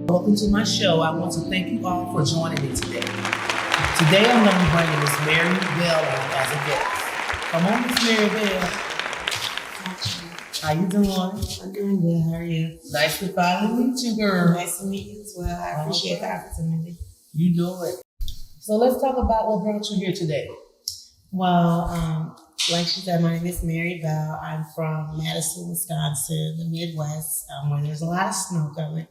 Welcome to my show. I want to thank you all for joining me today. Today I'm going to be bringing Miss Mary Bell on as a guest. Come on, Miss Mary Bell. How you doing? I'm doing good. How are you? Nice to finally meet you, girl. Nice to meet you as well. I appreciate the opportunity. You do it. So let's talk about what brought you here today. Well, like she said, my name is Mary Bell. I'm from Madison, Wisconsin, the Midwest, where there's a lot of snow coming.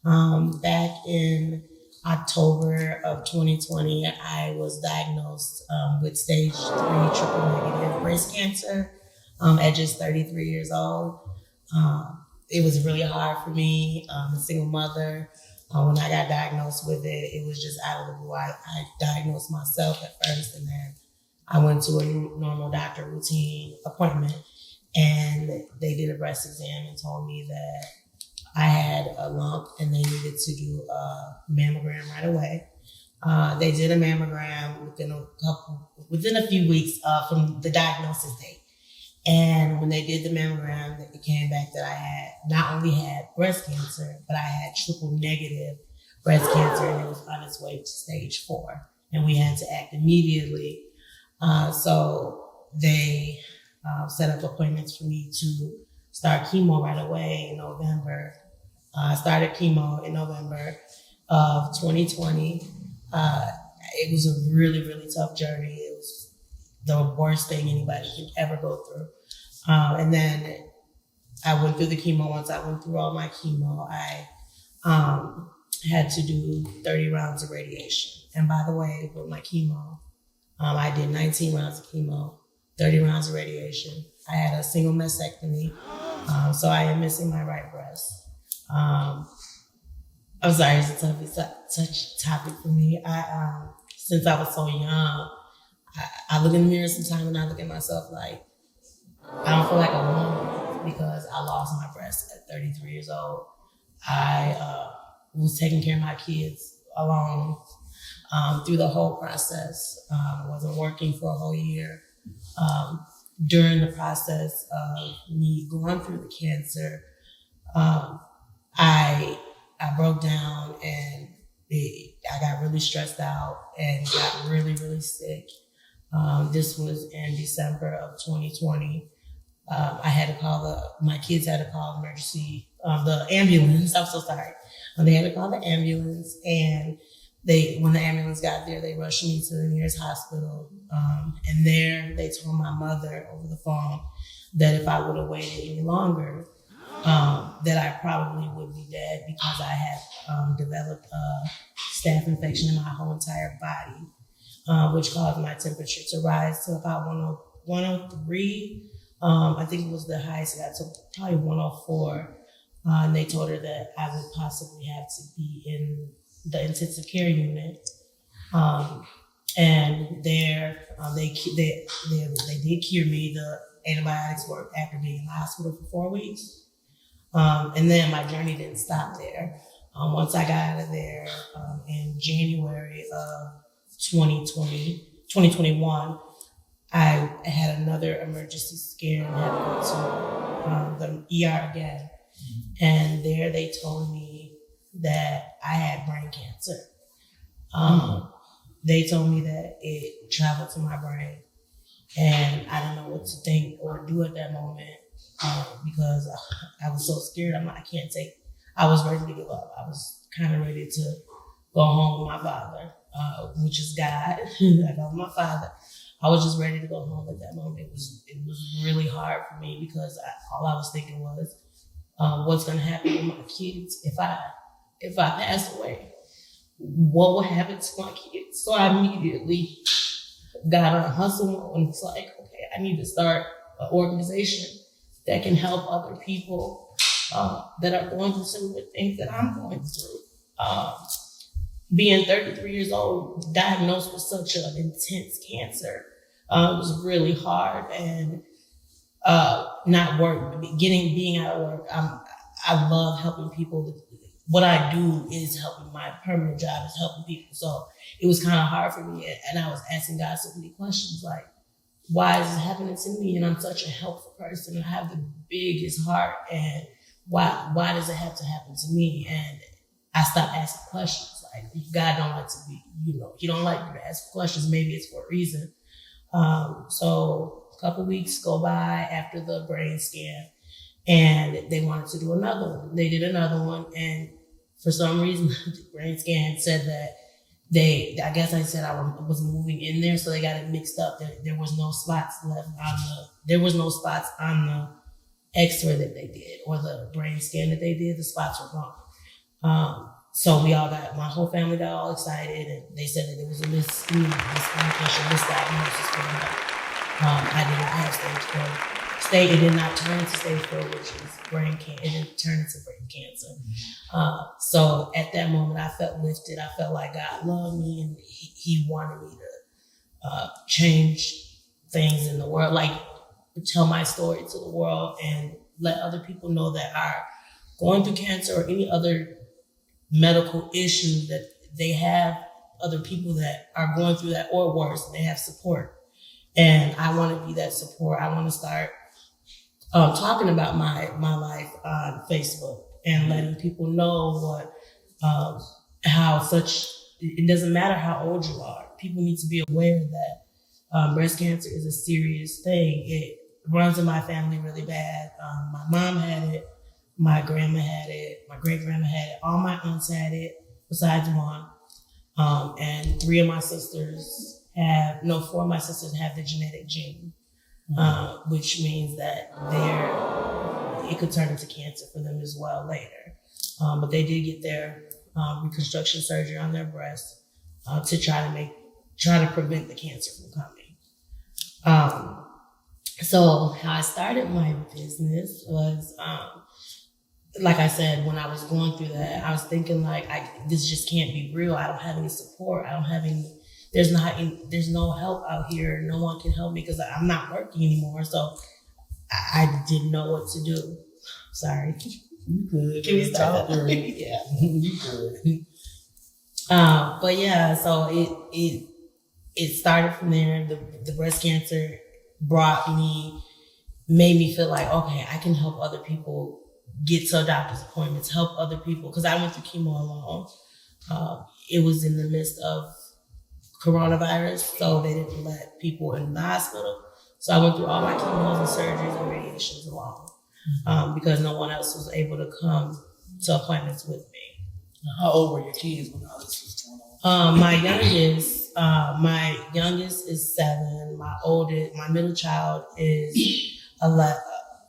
Back in October of 2020, I was diagnosed with stage 3 triple negative breast cancer at just 33 years old. It was really hard for me, a single mother. When I got diagnosed with it, it was just out of the blue. I diagnosed myself at first, and then I went to a normal doctor routine appointment, and they did a breast exam and told me that I had a lump and they needed to do a mammogram right away. They did a mammogram within a few weeks from the diagnosis date. And when they did the mammogram, it came back that I had not only had breast cancer, but I had triple negative breast cancer, and it was on its way to stage 4. And we had to act immediately. So they set up appointments for me to start chemo right away in November. I started chemo in November of 2020. It was a really, really tough journey. It was the worst thing anybody can ever go through. And then I went through the chemo. Once I went through all my chemo, I had to do 30 rounds of radiation. And by the way, with my chemo, I did 19 rounds of chemo, 30 rounds of radiation. I had a single mastectomy, so I am missing my right breast. I'm sorry, it's a touch topic for me. Since I was so young, I look in the mirror sometimes and I look at myself like, I don't feel like a woman because I lost my breast at 33 years old. I was taking care of my kids alone through the whole process. I wasn't working for a whole year. During the process of me going through the cancer, I broke down and I got really stressed out and got really, really sick. This was in December of 2020. I had to call my kids had to call the ambulance. I'm so sorry. They had to call the ambulance, and when the ambulance got there, they rushed me to the nearest hospital. And there they told my mother over the phone that if I would have waited any longer, that I probably would be dead because I had developed a staph infection in my whole entire body, which caused my temperature to rise to about 103. I think it was the highest I got to probably 104. And they told her that I would possibly have to be in the intensive care unit. And there they did cure me. The antibiotics worked after being in the hospital for 4 weeks. And then my journey didn't stop there. Once I got out of there in January of 2021, I had another emergency scare and had to go to the ER again. And there they told me that I had brain cancer. They told me that it traveled to my brain, and I didn't know what to think or do at that moment because I was so scared. I was ready to give up. I was kind of ready to go home with my father, which is God. I love my father. I was just ready to go home at that moment. It was really hard for me because all I was thinking was, what's going to happen with my kids if I pass away? What will happen to my kids? So I immediately got on a hustle and it's like, okay, I need to start an organization that can help other people that are going through similar things that I'm going through. Being 33 years old, diagnosed with such an intense cancer, was really hard, and being out of work. I love helping people. What I do is helping. My permanent job is helping people. So it was kind of hard for me, and I was asking God so many questions like, why is this happening to me? And I'm such a helpful person. I have the biggest heart, and why does it have to happen to me? And I stopped asking questions. Like, God don't like to be, he don't like you to ask questions. Maybe it's for a reason. So a couple weeks go by after the brain scan, and they wanted to do another one. They did another one, and for some reason, the brain scan said that I guess I said I was moving in there, so they got it mixed up. There was no spots left there was no spots on the X-ray that they did or the brain scan that they did. The spots were gone. So my whole family got all excited, and they said that there was a miscommunication, misdiagnosis for me. I did not have stage 4. It did not turn to stage 4, which is brain cancer. It didn't turn into brain cancer. So at that moment, I felt lifted. I felt like God loved me, and He wanted me to change things in the world, like tell my story to the world and let other people know that are going through cancer or any other medical issues that they have other people that are going through that or worse. They have support. And I want to be that support. I want to start talking about my life on Facebook and letting people know it doesn't matter how old you are. People need to be aware that breast cancer is a serious thing. It runs in my family really bad. My mom had it. My grandma had it. My great-grandma had it. All my aunts had it, besides one. And 4 of my sisters have the genetic gene, which means that it could turn into cancer for them as well later. But they did get their reconstruction surgery on their breast to try to prevent the cancer from coming. So how I started my business was, like I said, when I was going through that, I was thinking this just can't be real. I don't have any support. There's no help out here. No one can help me because I'm not working anymore. So I didn't know what to do. Sorry. You good. Can we start that? Yeah. You good. But yeah, so it started from there. The breast cancer made me feel like, okay, I can help other people get to a doctor's appointments, help other people, because I went through chemo alone. It was in the midst of coronavirus, so they didn't let people in the hospital. So I went through all my chemos and surgeries and radiations alone, because no one else was able to come to appointments with me. How old were your kids when all this was going on? My youngest is 7. My middle child is 11.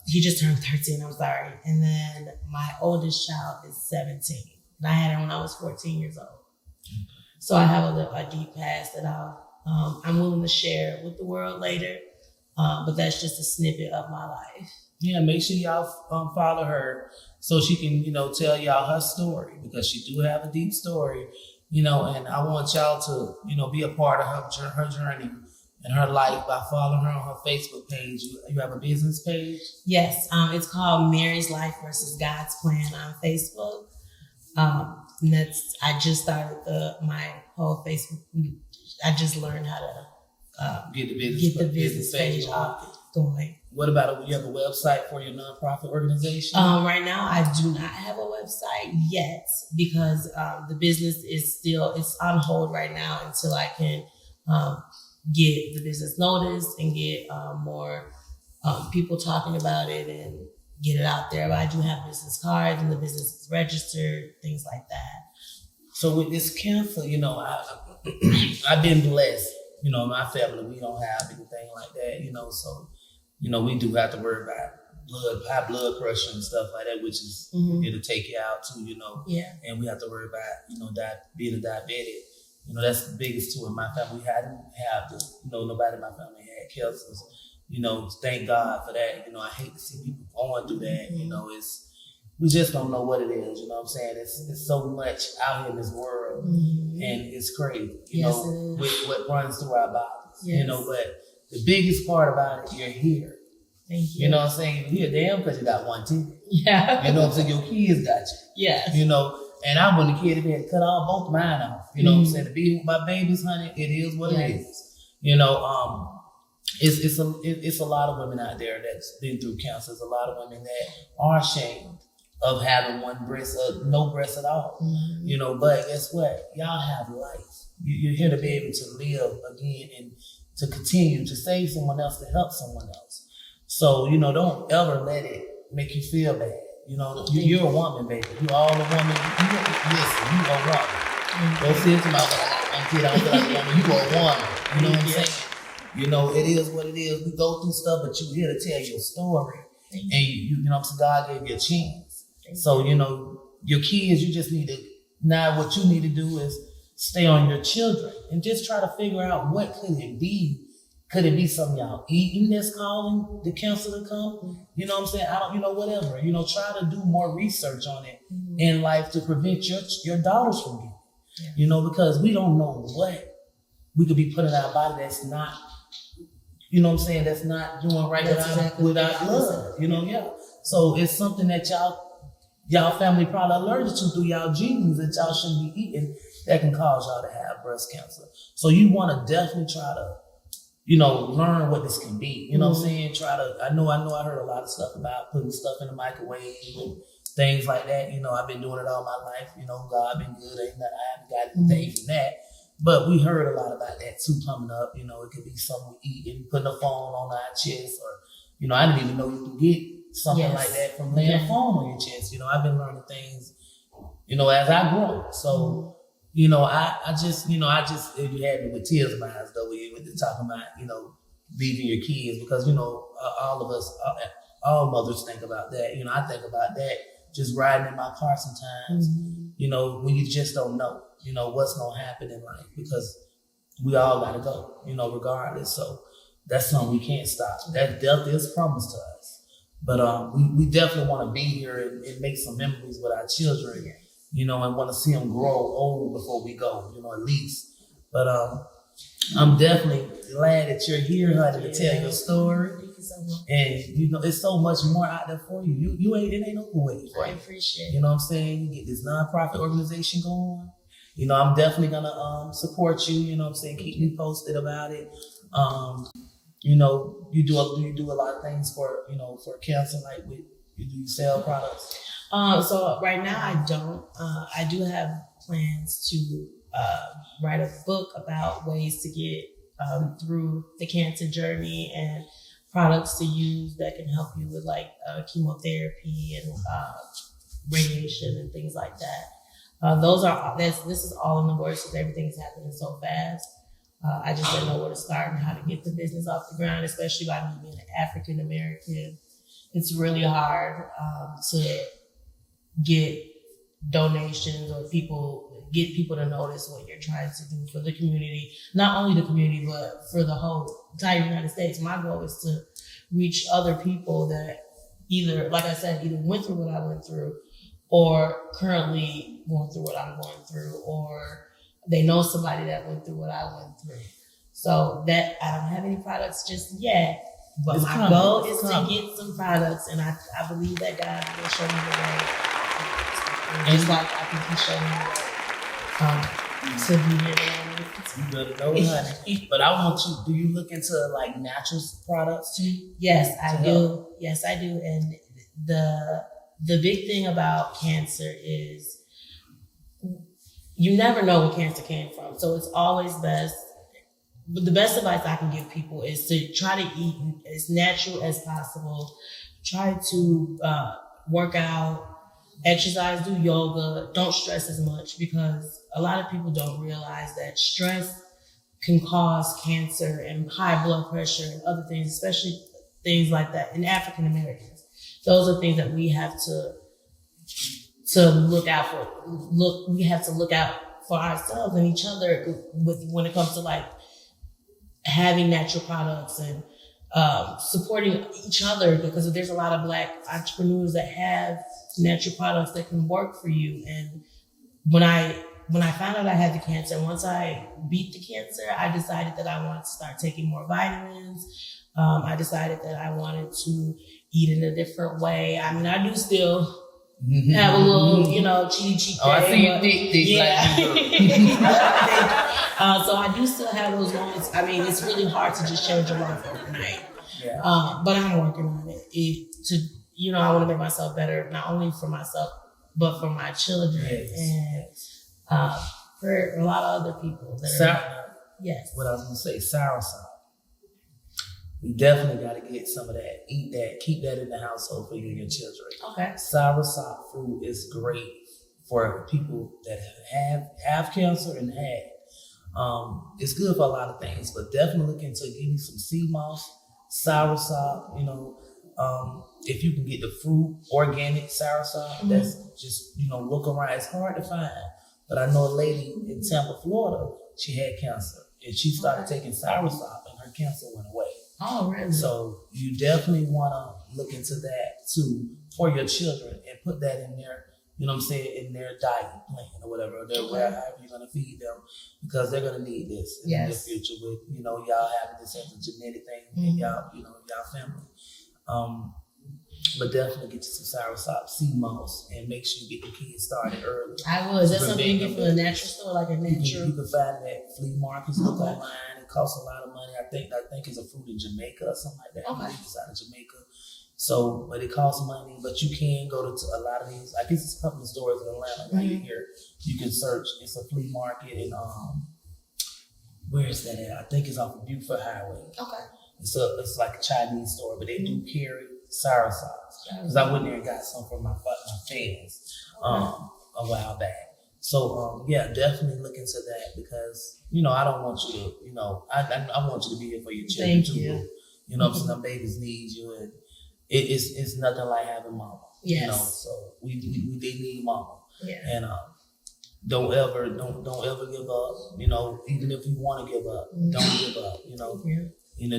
He just turned 13, I'm sorry. And then my oldest child is 17. And I had her when I was 14 years old. So I have a deep past that I'm willing to share with the world later. But that's just a snippet of my life. Yeah, make sure y'all follow her so she can, tell y'all her story, because she do have a deep story, and I want y'all to, be a part of her journey and her life by following her on her Facebook page. You have a business page? Yes, it's called Mary's Life versus God's Plan on Facebook. And I just started my whole Facebook. I just learned how to get the business page going. What about you have a website for your nonprofit organization? Right now, I do not have a website yet because the business it's on hold right now until I can get the business noticed and get more people talking about it and get it out there. But I do have business cards and the business is registered, things like that. So with this cancer, I've been blessed. My family, we don't have anything like that, so, we do have to worry about high blood pressure and stuff like that, which is, it'll take you out too, Yeah. And we have to worry about, being a diabetic. That's the biggest two in my family. We hadn't have this, nobody in my family had cancers. Thank God for that. I hate to see people going through that. We just don't know what it is. You know what I'm saying? It's so much out here in this world, and it's crazy. With what runs through our bodies. Yes. But the biggest part about it, you're here. Thank you. You know what I'm saying? You're here, damn, because you got one teeth. Yeah. You know what I'm saying? Your kids got you. Yes. And I when the kid had been cut all both mine off. You know what I'm saying? To be with my babies, honey, it is what it is. It's a lot of women out there that's been through cancer. There's a lot of women that are ashamed of having one breast or no breast at all. You know, but guess what? Y'all have life. You're here to be able to live again and to continue to save someone else, to help someone else. So, you know, don't ever let it make you feel bad. You know, you're a woman, baby. You're all a woman. Listen, you a woman. Don't say it to my kid, I don't feel like a woman. You a woman. You know what I'm saying? You know, it is what it is. We go through stuff, but you're here to tell your story. And you know what I'm saying? God gave you a chance. So, you know, your kids, you just need to, now what you need to do is stay on your children and just try to figure out what could it be. Could it be something y'all eating that's causing the cancer to come? You know what I'm saying? I don't, you know, whatever. You know, try to do more research on it in life to prevent your daughters from getting it. You know, because we don't know what we could be putting in our body that's not, you know what I'm saying, that's not doing right without blood. You know, So it's something that y'all family probably allergic to through y'all genes that y'all shouldn't be eating that can cause y'all to have breast cancer. So you want to definitely try to, you know, learn what this can be. You know what I'm saying? I know I heard a lot of stuff about putting stuff in the microwave and things like that. You know, I've been doing it all my life. You know, God been good. I haven't got anything from that. But we heard a lot about that too coming up. You know, it could be something we eat and putting a phone on our chest, or, you know, I didn't even know you could get something like that from laying a phone on your chest. You know, I've been learning things, you know, as I grow. So, you know, I just, you had me with tears in my eyes though, with the talking about, you know, leaving your kids, because, you know, all of us, all mothers think about that. You know, I think about that just riding in my car sometimes, you know, when you just don't know, you know, what's going to happen in life, because we all got to go, you know, regardless. So that's something we can't stop. That death is promised to us. But we definitely want to be here and make some memories with our children, you know, and want to see them grow old before we go, you know, at least. But I'm definitely glad that you're here, honey, to tell your story. Thank you so much. And, you know, it's so much more out there for you. It ain't no way. I appreciate it. You know what I'm saying? You get this nonprofit organization going. You know, I'm definitely going to support you. You know what I'm saying? Keep me posted about it. You know, you do a lot of things for, you know, for cancer, like you sell products? So right now I don't. I do have plans to write a book about ways to get through the cancer journey and products to use that can help you with like chemotherapy and radiation and things like that. This is all in the works because everything's happening so fast. I just didn't know where to start and how to get the business off the ground, especially by me being an African American. It's really hard to get donations or get people to notice what you're trying to do for the community. Not only the community, but for the whole entire United States. My goal is to reach other people that either, like I said, either went through what I went through or currently going through what I'm going through, or they know somebody that went through what I went through. So that I don't have any products just yet, but It's my coming. goal It's is coming. to get some products, and I believe that God will show me the way. And just like I think He showed me the way to be here. You better know, honey. But I want you, do you look into like natural products too? Yes, I do. Yes, I do. And the big thing about cancer is you never know where cancer came from. So it's always best. But the best advice I can give people is to try to eat as natural as possible. Try to work out, exercise, do yoga. Don't stress as much, because a lot of people don't realize that stress can cause cancer and high blood pressure and other things, especially things like that in African Americans. Those are things that we have to look out for. We have to look out for ourselves and each other when it comes to like having natural products and supporting each other, because there's a lot of Black entrepreneurs that have natural products that can work for you. And when I found out I had the cancer, once I beat the cancer, I decided that I wanted to start taking more vitamins. I decided that I wanted to eat in a different way. I mean, I do still have a little, you know, cheat day. Oh, I see you thick yeah. like So I do still have those moments. I mean, it's really hard to just change your life overnight. Yeah. But I'm working on it. I want to make myself better, not only for myself, but for my children and for a lot of other people. Yes. What I was going to say, soursop. We definitely got to get some of that, eat that, keep that in the household for you and your children. Okay. Soursop food is great for people that have cancer and had. It's good for a lot of things, but definitely look into getting some sea moss, soursop. If you can get the fruit organic soursop, that's just look around. It's hard to find, but I know a lady in Tampa, Florida. She had cancer and she started taking soursop, and her cancer went away. Oh, really? So you definitely want to look into that too for your children and put that in their, in their diet plan or whatever, however you're going to feed them, because they're going to need this in the future with, y'all having this as a genetic thing in y'all family. But definitely get you some soursop, sea moss, and make sure you get the kids started early. I will. Is that something you get from the natural store, like a natural? You can find it at flea markets. Look online. It costs a lot of money. I think it's a fruit in Jamaica or something like that. Okay. I believe it's out of Jamaica. So, but it costs money. But you can go to a lot of these. I guess it's a couple of stores in Atlanta right here. You can search. It's a flea market, and where is that at? I think it's off of Buford Highway. Okay. It's like a Chinese store, but they do carry soursop. Because I went there and got some for my fans a while back. So definitely look into that, because I don't want you to I want you to be here for your children too. You know, so them babies need you, and it's nothing like having mama. Yes. So they need mama. Yeah. And don't ever give up. Even if you want to give up, don't give up.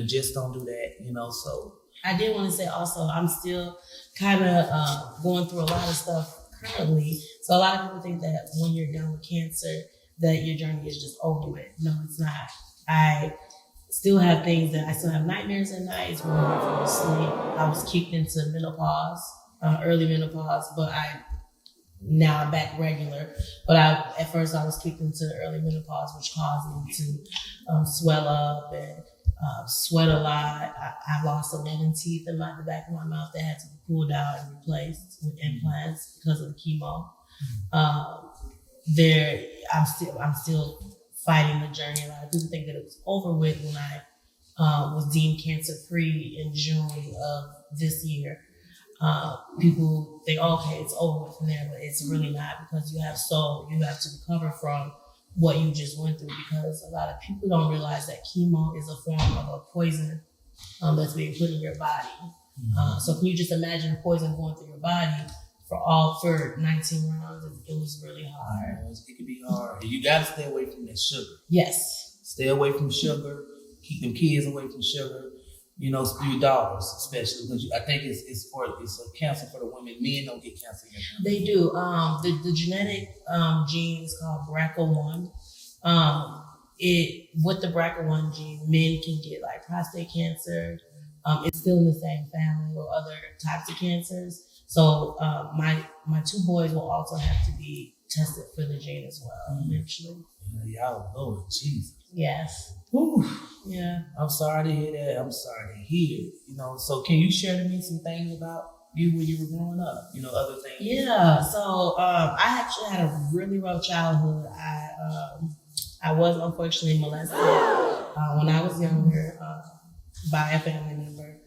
Just don't do that. So. I did want to say also, I'm still kind of going through a lot of stuff currently. So a lot of people think that when you're done with cancer, that your journey is just over with. No, it's not. I still have things I still have nightmares at nights when I fall asleep. I was kicked into menopause, early menopause, but now I'm back regular. But at first I was kicked into early menopause, which caused me to swell up and sweat a lot. I lost 11 teeth in the back of my mouth that had to be pulled out and replaced with implants because of the chemo. I'm still fighting the journey. A lot of people think that it was over with when I was deemed cancer free in June of this year. People think, okay, it's over with from there, but it's really not, because you have to recover from what you just went through, because a lot of people don't realize that chemo is a form of a poison that's being put in your body. So can you just imagine poison going through your body for 19 rounds? It was really hard. It can be hard. You got to stay away from that sugar. Yes. Stay away from sugar. Keep them kids away from sugar. Your daughters especially, because I think it's a cancer for the women. Men don't get cancer in their family. They do. The genetic gene is called BRCA1. With the BRCA1 gene, men can get like prostate cancer. It's still in the same family, or other types of cancers. So my two boys will also have to be tested for the gene as well eventually. Y'all know it, Jesus. Yes. Whew. Yeah. I'm sorry to hear that. I'm sorry to hear. So can you share to me some things about you when you were growing up? Other things. Yeah. So I actually had a really rough childhood. I was unfortunately molested when I was younger by a family member.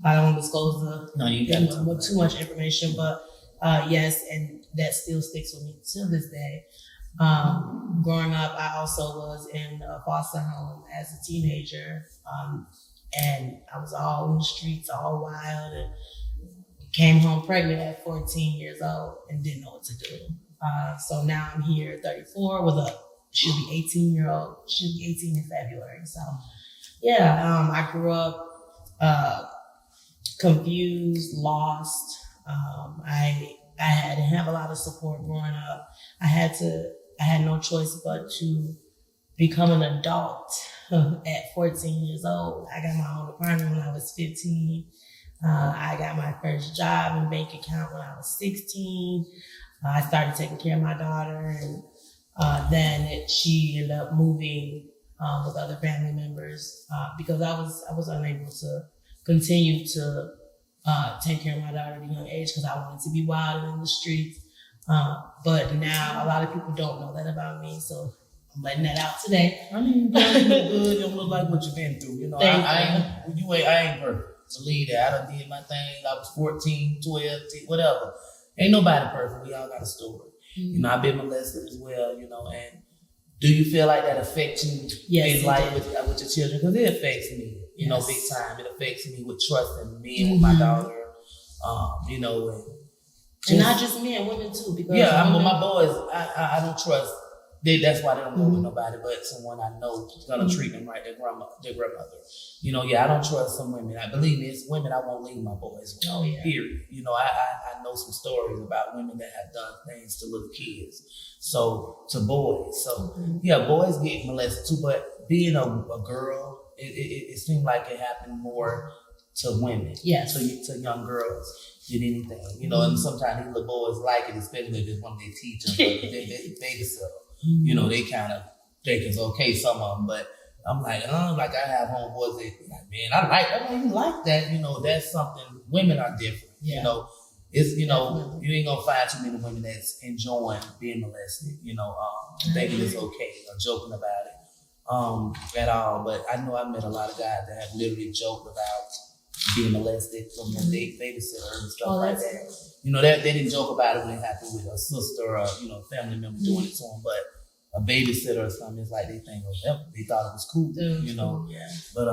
I don't want to disclose too much information, but yes, and that still sticks with me to this day. Growing up, I also was in a foster home as a teenager, and I was all in the streets, all wild, and came home pregnant at 14 years old and didn't know what to do. So now I'm here, 34, she'll be 18-year-old. She'll be 18 in February. So yeah, I grew up confused, lost. I didn't have a lot of support growing up. I had no choice but to become an adult at 14 years old. I got my own apartment when I was 15. I got my first job and bank account when I was 16. I started taking care of my daughter, and then she ended up moving with other family members because I was unable to continue to take care of my daughter at a young age because I wanted to be wild and in the streets. But now a lot of people don't know that about me, so I'm letting that out today. I mean, girl, you look good. You don't look like what you've been through. You know, I ain't perfect. Believe that. I done did my thing. I was 14, 12, 10, whatever. Ain't nobody perfect. We all got a story. Mm-hmm. You know, I've been molested as well, you know, and do you feel like that affects you in life with your children? Because it affects me, you know, big time. It affects me with trusting me and with my daughter, you know. And not just men, women too. Because my boys, I don't trust. That's why they don't go with nobody but someone I know is gonna treat them right. Their grandmother. You know, I don't trust some women. I believe me, it's women I won't leave my boys with. Oh yeah. Period. You know, I know some stories about women that have done things to little kids. So to boys. So boys get molested too. But being a girl, it seemed like it happened more to women. Yes. To young girls. Than anything, you know, and sometimes these little boys like it, especially if it's one of their teachers, they babysitter. You know, they kind of think it's okay, some of them, but I'm like, like I have homeboys that like, man, I don't even like that. You know, that's something. Women are different. Yeah. You know, it's you you ain't gonna find too many women that's enjoying being molested. You know, thinking it's okay or joking about it at all. But I know I met a lot of guys that have literally joked about being molested from the babysitter and stuff like that. You know, they didn't joke about it when it happened with a sister or family member doing it to them, but a babysitter or something, it's like they think, they thought it was cool, you know. Yeah. But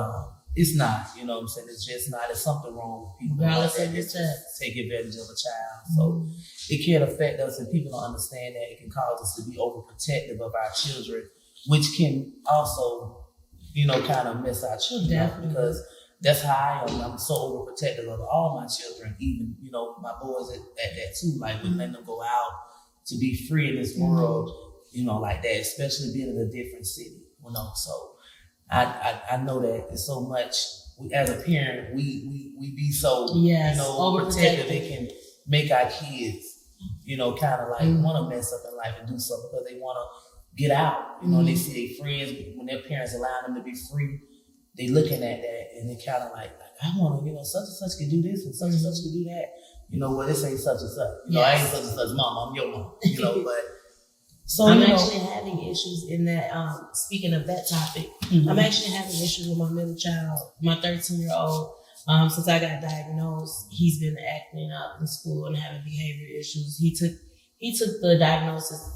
it's not, you know what I'm saying? It's just not. There's something wrong with people like that just take advantage of a child. So it can affect us, and people don't understand that. It can cause us to be overprotective of our children, which can also, kind of mess our children up, because that's how I am. I'm so overprotective of all my children, even, my boys at that too, like we letting them go out to be free in this world, like that, especially being in a different city, so I know that it's so much, as a parent, we be so, overprotective. It can make our kids, kind of like want to mess up in life and do something because they want to get out, and they see their friends, when their parents allow them to be free, they looking at that and they kind of like, I want to, such and such can do this and such can do that. Well, this ain't such and such. I ain't such and such mom. I'm your mom. But so I'm actually having issues in that. Speaking of that topic, I'm actually having issues with my middle child, my 13-year-old. Since I got diagnosed, he's been acting up in school and having behavior issues. He took the diagnosis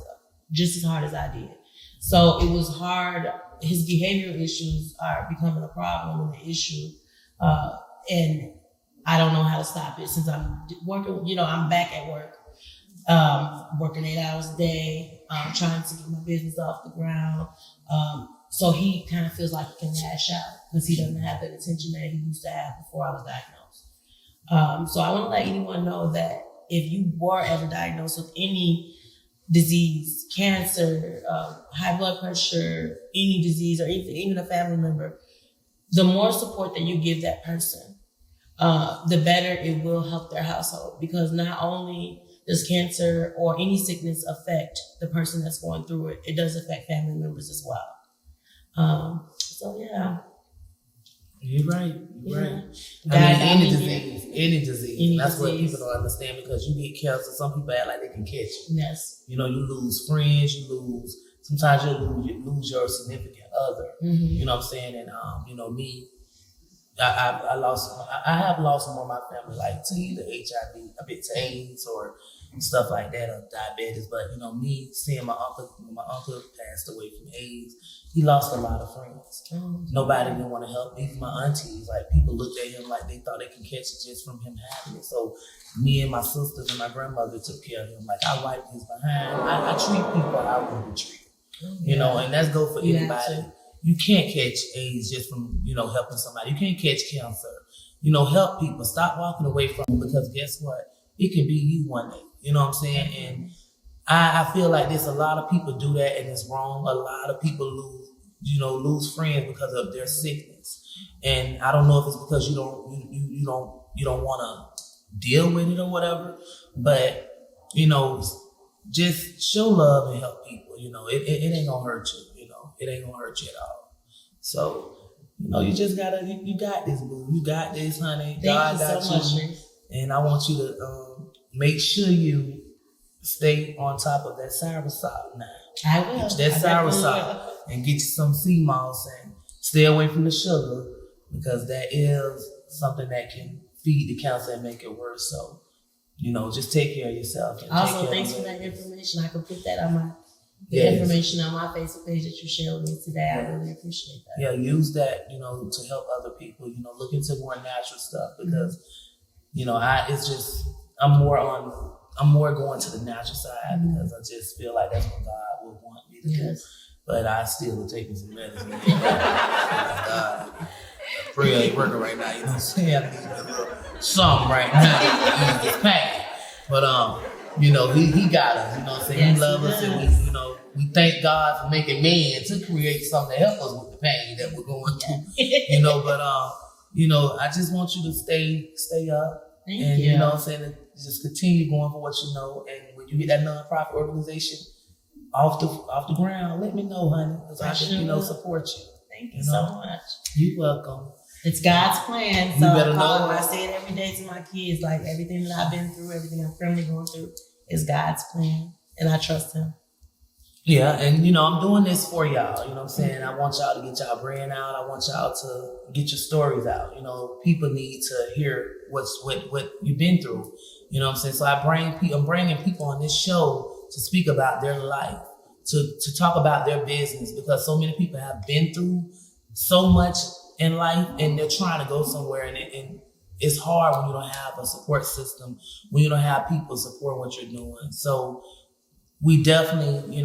just as hard as I did. So it was hard. His behavioral issues are becoming a problem and an issue. And I don't know how to stop it since I'm working, I'm back at work, working 8 hours a day, trying to get my business off the ground. So he kind of feels like he can lash out because he doesn't have the attention that he used to have before I was diagnosed. So I want to let anyone know that if you were ever diagnosed with any disease, cancer, high blood pressure, any disease, or even a family member, the more support that you give that person, the better it will help their household. Because not only does cancer or any sickness affect the person that's going through it, it does affect family members as well. So yeah. You're right. Any disease. That's what people don't understand, because you get cancer. Some people act like they can catch it. Yes. You lose friends. Sometimes you lose your significant other. You know what I'm saying? And me, I have lost more of my family, like to either HIV, a bit to AIDS or stuff like that, or diabetes. But me seeing my uncle passed away from AIDS. He lost a lot of friends. Nobody didn't want to help. Even my aunties, like people looked at him like they thought they could catch it just from him having it. So me and my sisters and my grandmother took care of him. Like I wiped his behind. I treat people how I want to treat them. And that's go for anybody. You can't catch AIDS just from, helping somebody. You can't catch cancer. Help people. Stop walking away from them, because guess what? It can be you one day. You know what I'm saying? And I feel like there's a lot of people do that, and it's wrong. A lot of people lose friends because of their sickness. And I don't know if it's because you don't want to deal with it or whatever, but just show love and help people. It ain't gonna hurt you. It ain't gonna hurt you at all. So you just gotta, you got this, boo. You got this, honey. God got you. And I want you to make sure you stay on top of that soursop now. I will. Get that soursop and get you some sea moss and stay away from the sugar because that is something that can feed the cancer and make it worse. So, just take care of yourself. And also, thanks for that information. I can put that on information on my Facebook page that you shared with me today. I really appreciate that. Yeah, use that, to help other people. Look into more natural stuff because, I'm more going to the natural side because I just feel like that's what God would want me to do. But I still will take some medicine. God, prayer ain't working right now. You know what I'm saying? I need a little something right now. Ease this pain. But he got us. You know what I'm saying? Yes, he loves us, and we thank God for making man to create something to help us with the pain that we're going through. But I just want you to stay up. Thank and you. You know what I'm saying? Just continue going for what you know. And when you get that nonprofit organization off the ground, let me know, honey, because I can, support you. Thank you so much. You're welcome. It's God's plan. You So better know. I say it every day to my kids, like everything that I've been through, everything I'm currently going through is God's plan. And I trust him. Yeah, and I'm doing this for y'all. You know what I'm saying? I want y'all to get y'all brand out. I want y'all to get your stories out. People need to hear what you've been through. You know what I'm saying? So I'm bringing people on this show to speak about their life, to talk about their business, because so many people have been through so much in life and they're trying to go somewhere, and it's hard when you don't have a support system, when you don't have people support what you're doing. So we definitely,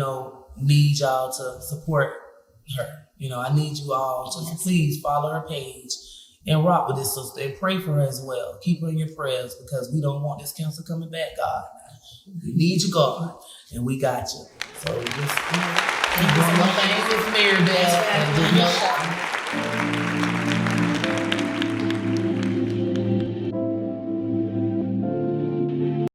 need y'all to support her. I need you all to please follow her page and rock with this sister and pray for her as well. Keep her in your prayers because we don't want this cancer coming back, God. We need you, God, and we got you. So just keep doing your thing with Mary Bell and just know